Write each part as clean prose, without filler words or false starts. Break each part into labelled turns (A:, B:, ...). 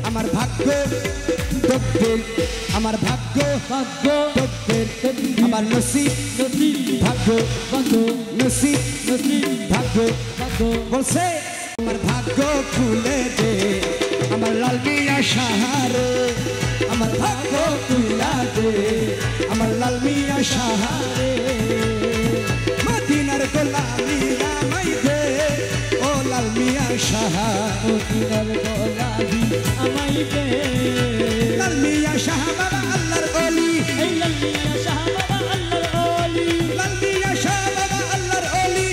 A: আমার ভাগ্য তকদীর আমার ভাগ্য
B: ভাগ্য
A: তকদীর
B: তকদীর
A: আমার নসিব
B: নসিব
A: ভাগ্য
B: ভাগ্য
A: নসিব
B: নসিব
A: ভাগ্য
B: ভাগ্য
A: বলছে আমার ভাগ্য খুলে দে আমার লাল মিয়া সাহারে আমার ভাগ্য খুলে দে আমার লাল মিয়া সাহারে মদিনার গোলামি আমায় দে ও লাল মিয়া সাহা
B: মদিনার গোলামি আমায় দে
A: লাল মিয়া সাহা বাবা আল্লাহর ওলি
B: এই লাল মিয়া শাহ বাবা আল্লাহর ওলি
A: লাল মিয়া সাহা বাবা আল্লাহর ওলি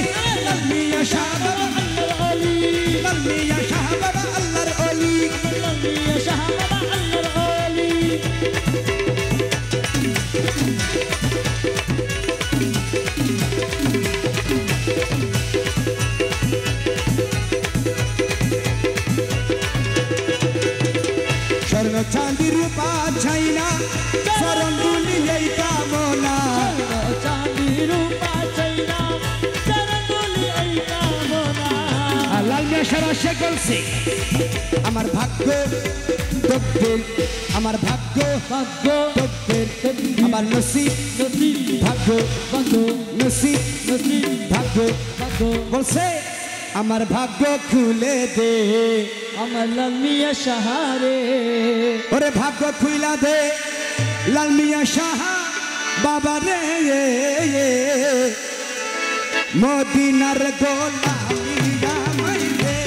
A: লাল মিয়া সাহা বাবা
B: আল্লাহর ওলি
A: লাল মিয়া সাহা বাবা আল্লাহর ওলি
B: লাল মিয়া শাহ বাবা আল্লাহর ওলি
A: স্বর্ণ চাঁদি রূপা ছাইনা চরণ দুলি এই কামনা
B: চাঁদি রূপা চাইনা চরণুলি এই কামনা
A: লাল মিয়া সারা সে বলছে আমার ভাগ্য তকদীর আমার ভাগ্য
B: ভাগ্য
A: তকদীর
B: তকদীর
A: আমার নসিব
B: নসিব
A: ভাগ্য
B: ভাগ্য
A: নসিব
B: নসিব
A: ভাগ্য
B: ভাগ্য
A: বলছে আমার ভাগ্য খুলে দে
B: আমার লাল মিয়া সাহারে
A: ওরে ভাগ্য খুইলা দে লাল মিয়া সাহা বাবা রে মদিনার গোলামি আমায় দে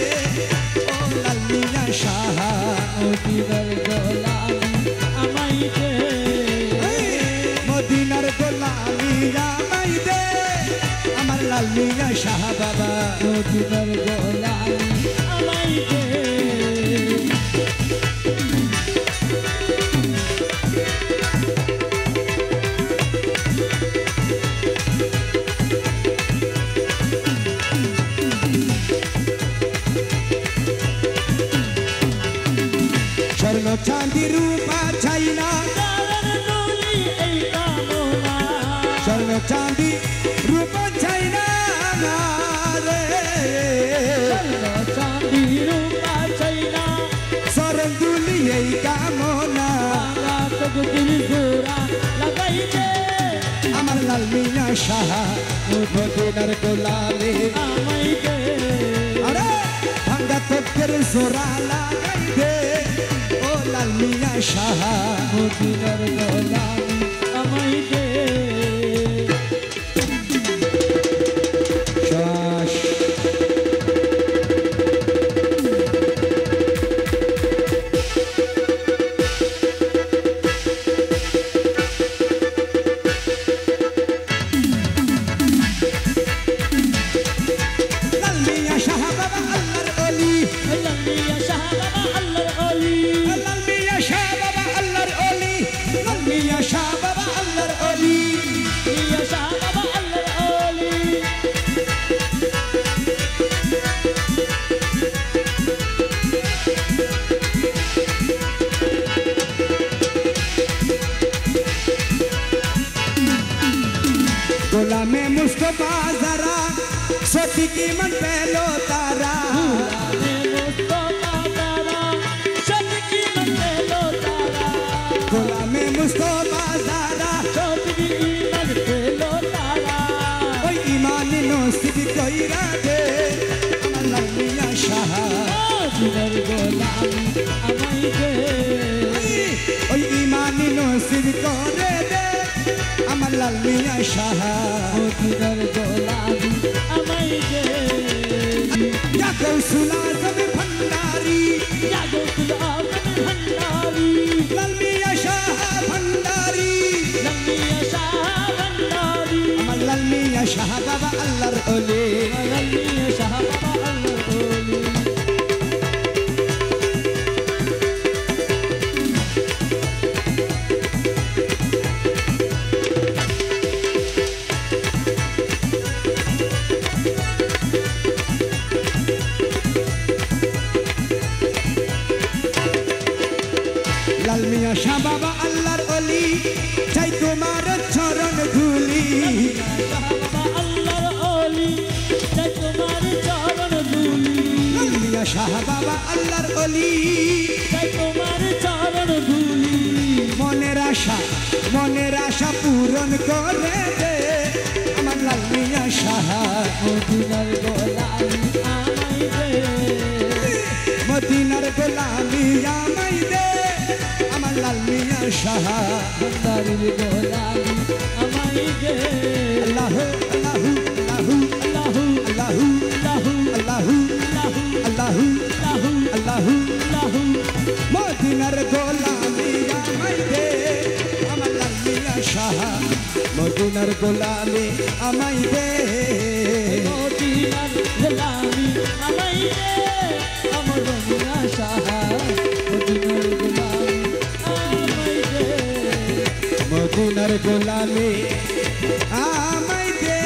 A: ও লাল মিয়া সাহা
B: মদিনার গোলামি আমায় দে
A: মদিনার গোলামি আমায় দে আমার লাল মিয়া সাহা বাবা
B: মদিনার গোলামি আমায় দে
A: স্বর্ণ চাঁদি রূপা ছাইনা
B: চরণুলি এই কামনা
A: স্বর্ণ চাঁদি রূপা ছাইনা রে
B: চাঁদি রূপা চাইনা
A: চরণ দুলি এই কামনা
B: বাংলা তকদির জোড়া লাগাই দে
A: আমার লাল মিয়া সাহা মদিনার গোলামি
B: আমায় দে
A: আরে ভাঙ্গা তকের জোড়া লাগাই দে ও লাল মিয়া সাহা
B: মদিনার গোলামি আমায় দে
A: শ্বাস লাল মিয়া সাহা বাবা আল্লাহর ওলি
B: লাল মিয়া শাহ বাবা আল্লাহর ওলি
A: লাল মিয়া সাহা বাবা আল্লাহর ওলি লাল মিয়া সাহা বাবা আল্লাহর ওলি
B: মিয়া শাহ বাবা আল্লাহর ওলি
A: গোলামে মুস্তফা যারা সতী কি মন পেলো তারা
B: নে মুস্তফা তারা সতকি মনে লো তারা
A: গোলামে মুস্তফা যারা
B: সতকি মনে লো তারা
A: ওই ইমান নসিব কইরা দে আমার লাল মিয়া সাহা
B: মদিনার গোলামি আমায় দে
A: ওই ইমান নসিব করে দে আমার লাল মিয়া সাহা
B: মদিনার গোলামি আমায় দে
A: ইয়া কৌশলা জমি ভণ্ডারি
B: জাগো তুল আজম ভণ্ডারি
A: লাল মিয়া সাহা ভণ্ডারি
B: লাল মিয়া শাহ ভণ্ডারি
A: আমার লাল মিয়া সাহা বাবা আল্লাহর ওলি
B: লাল মিয়া শাহ বাবা আল্লাহর ওলি
A: লাল মিয়া শাহ বাবা আল্লাহর ওলি চাই তোমার চরণ ধুলি
B: বাবা আল্লাহর ওলি চাই তোমার চরণ ধুলি
A: লাল মিয়া শাহ বাবা আল্লাহর ওলি
B: চাই তোমার
A: আশা মনের আশা পূরণ করে দে আমার লাল মিয়া সাহা
B: মদিনার গোলামি আমায় দে
A: মদিনার গোলামি আমায় দে আমার লাল মিয়া সাহা
B: বান্দারির গোলামি আমায় দে
A: আল্লাহ আল্লাহ আল্লাহ
B: আল্লাহু
A: আল্লাহু
B: আল্লাহু
A: আল্লাহু
B: আল্লাহু
A: আল্লাহু
B: আল্লাহু
A: মদিনার গোলামি আমায় দে আমার লাল মিয়া সাহা মদিনার গোলামি আমায় দে
B: মদিনার গোলামি আমায় দে আমার রঙিনা সাহা মদিনার গোলামি আমায় দে
A: মদিনার গোলামি আমায় দে